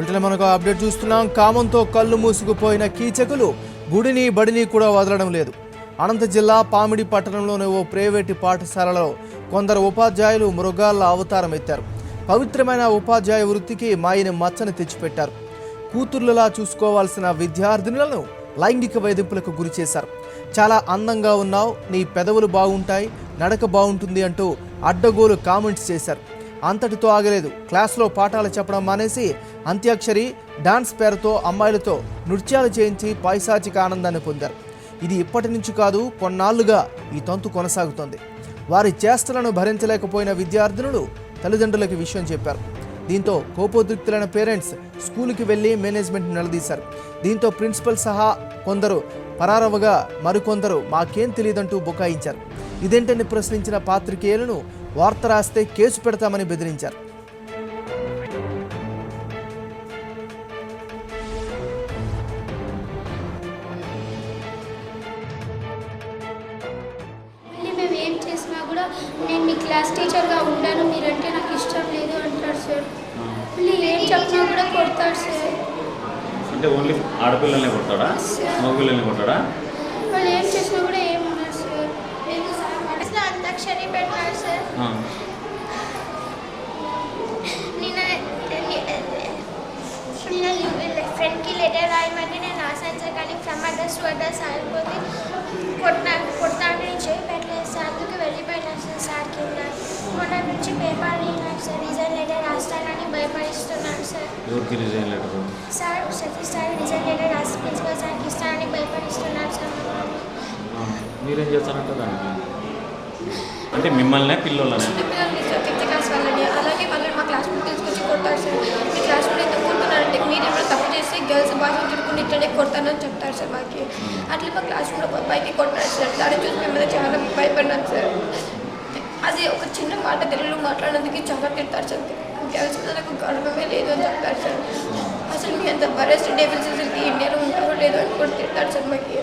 వీటిలో మనకు అప్డేట్ చూస్తున్నాం. కామంతో కళ్ళు మూసుకుపోయిన కీచకులు గుడిని బడిని కూడా వదలడం లేదు. అనంత జిల్లా పామిడి పట్టణంలోని ఓ ప్రైవేటు పాఠశాలలో కొందరు ఉపాధ్యాయులు మృగాల అవతారం ఎత్తారు. పవిత్రమైన ఉపాధ్యాయ వృత్తికి మాయని మచ్చని తెచ్చిపెట్టారు. కూతుర్లలా చూసుకోవాల్సిన విద్యార్థినులను లైంగిక వేధింపులకు గురి చేశారు. చాలా అందంగా ఉన్నావు, నీ పెదవులు బాగుంటాయి, నడక బాగుంటుంది అంటూ అడ్డగోలు కామెంట్స్ చేశారు. అంతటితో ఆగలేదు. క్లాస్లో పాఠాలు చెప్పడం మానేసి అంత్యాక్షరి డాన్స్ పేరుతో అమ్మాయిలతో నృత్యాలు చేయించి పైశాచిక ఆనందాన్ని పొందారు. ఇది ఇప్పటి నుంచి కాదు, కొన్నాళ్లుగా ఈ తంతు కొనసాగుతోంది. వారి చేష్టలను భరించలేకపోయిన విద్యార్థినులు తల్లిదండ్రులకు విషయం చెప్పారు. దీంతో కోపోద్రిక్తులైన పేరెంట్స్ స్కూలుకి వెళ్లి మేనేజ్మెంట్ నిలదీశారు. దీంతో ప్రిన్సిపల్ సహా కొందరు పరారవగా మరికొందరు మాకేం తెలియదంటూ బుకాయించారు. ఇదేంటని ప్రశ్నించిన పాత్రికేయులను వార్త రాస్తే కేసు పెడతామని బెదిరించారు. మేము ఏం చేసినా కూడా నేను మీ క్లాస్ టీచర్గా ఉంటాను, మీరంటే నాకు ఇష్టం లేదు అంటారు సార్. మళ్ళీ ఏం చెప్పినా కూడా కొడతాడు సార్. అంటే ఓన్లీ ఆడపిల్లల్ని కొడతాడా, మగపిల్లల్ని కొట్టాడా? వాళ్ళు ఏం చేసినా కూడా ఏమన్నారు సార్. నేను అంతాక్షరి పెట్టాడు సార్. నిన్న ఫ్రెండ్కి లెటర్ రాయమంటే నేను రాశాను సార్, కానీ ఫ్రమ్ అడ్రస్ టు అడ్రస్ ఆగిపోతే కొడతా అంటే నేను చేయి పెట్టలేదు సార్. అందుకు వెళ్ళిపోయినాను సార్. సార్ కింద మొన్న నుంచి పేపర్ విన్నాను సార్. రిజైన్ లెటర్ రాస్తానని భయపడిస్తున్నాను సార్. ఎవరికి resign letter? Sir Satish sir resign letter రాసి ప్రిన్సిపల్ సార్కి ఇస్తానని భయపడిస్తున్నాను సార్. మీరేం చేస్తారంట దానికి? అంటే మిమ్మల్ని పిల్లలని ఫిఫ్త్ క్లాస్ వాళ్ళని అలాగే వాళ్ళని మా క్లాస్ రూమ్ తీసుకొచ్చి కొడతారు సార్. మీ క్లాస్ రూమ్ ఎంత కొడుతున్నారంటే మీరు ఏమైనా తప్పు చేస్తే గర్ల్స్ బాయ్స్ తిరుగుని ఇట్లనే కొడతానని చెప్తారు సార్ మాకు. అట్లా మా క్లాస్ రూమ్లో అబ్బాయికి కొట్టారు సార్. దాన్ని చూసి మేము చాలా భయపడినాం సార్. అది ఒక చిన్న మాట తెలుగులో మాట్లాడినందుకు చాలా తిడతారు సార్. గర్ల్స్ నాకు గర్వమే లేదు అని చెప్తారు సార్. అసలు మీ అంత వరెస్ట్ డేబుల్స్ అసలు ఇండియాలో ఉంటారో లేదో అని కూడా తిడతారు సార్ మాకు.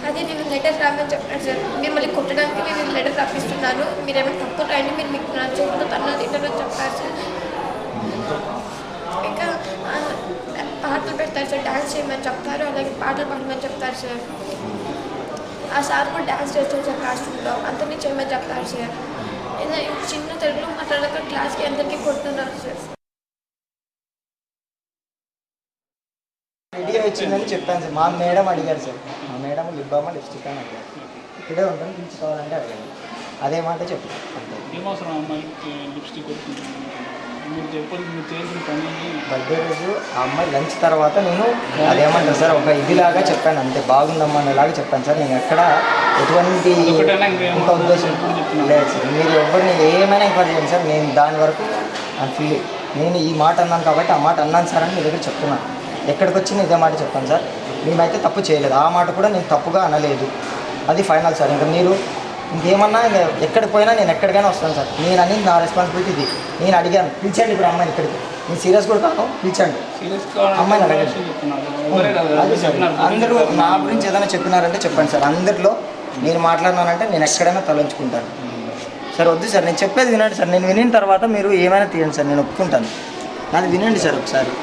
అదే నేను లెటర్ రామని చెప్పాను సార్. మిమ్మల్ని కొట్టడానికి నేను లెటర్ రాపిస్తున్నాను, మీరేమైనా తప్పు రాయండి, మీరు మీకు నా చేతిలో తన్నా తింటారని చెప్పారు సార్. ఇంకా పాటలు పెడతారు సార్, డ్యాన్స్ చేయమని చెప్తారు, అలాగే పాటలు పాడమని చెప్తారు సార్. ఆ సార్ కూడా డ్యాన్స్ చేస్తారు సార్ క్లాస్ రూమ్లో, అందరినీ చేయమని చెప్తారు సార్. ఏదైనా చిన్న తెలుగులో మాట్లాడక క్లాస్కి అందరికీ కొడుతున్నారు సార్. వీడియో ఇచ్చిందని చెప్పాను సార్. మా మేడం అడిగారు సార్. మా మేడం లిబ్బామా లిప్స్టిక్ అని అడిగారు. ఇక్కడే ఉంటాను, పిలుచుకోవాలంటే అడిగాను. అదే మాట చెప్పాను. ఏమవసరం అమ్మాయికి లిప్స్టిక్ మీరు చెప్పాలి. మీరు చేసిన పని బర్త్డే రోజు ఆ అమ్మాయి లంచ్ తర్వాత నేను అదేమంటారు సార్ ఒక ఇదిలాగా చెప్పాను, అంతే బాగుందమ్మా అనేలాగా చెప్పాను సార్. నేను ఎక్కడ ఎటువంటి ఇంకా ఉద్దేశం లేదు సార్. మీరు ఎవరిని ఏమైనా ఎంక్వైరీ చేయండి సార్, నేను దాని వరకు ఫీల్ నేను ఈ మాట అన్నాను కాబట్టి ఆ మాట అన్నాను సార్ అని మీ దగ్గర చెప్తున్నాను. ఎక్కడికి వచ్చి ఇదే మాట చెప్తాను సార్. మేమైతే తప్పు చేయలేదు, ఆ మాట కూడా నేను తప్పుగా అనలేదు. అది ఫైనల్ సార్. ఇంకా మీరు ఇంకేమన్నా ఇంకా ఎక్కడికి పోయినా నేను ఎక్కడికైనా వస్తాను సార్. నేను అనేది నా రెస్పాన్సిబిలిటీ ఇది. నేను అడిగాను, పిలిచండి ఇప్పుడు అమ్మాయిని ఇక్కడికి. నేను సీరియస్ కూడా కాను, పిలిచండి అమ్మాయిని అడగండి. అది సార్ అందరూ నా గురించి ఏదైనా చెప్పినారంటే చెప్పండి సార్. అందరిలో నేను మాట్లాడినానంటే నేను ఎక్కడైనా తలంచుకుంటాను సార్. వద్దు సార్, నేను చెప్పేది వినండి సార్. నేను వినిన తర్వాత మీరు ఏమైనా తీయండి సార్, నేను ఒప్పుకుంటాను. నాది వినండి సార్ ఒకసారి.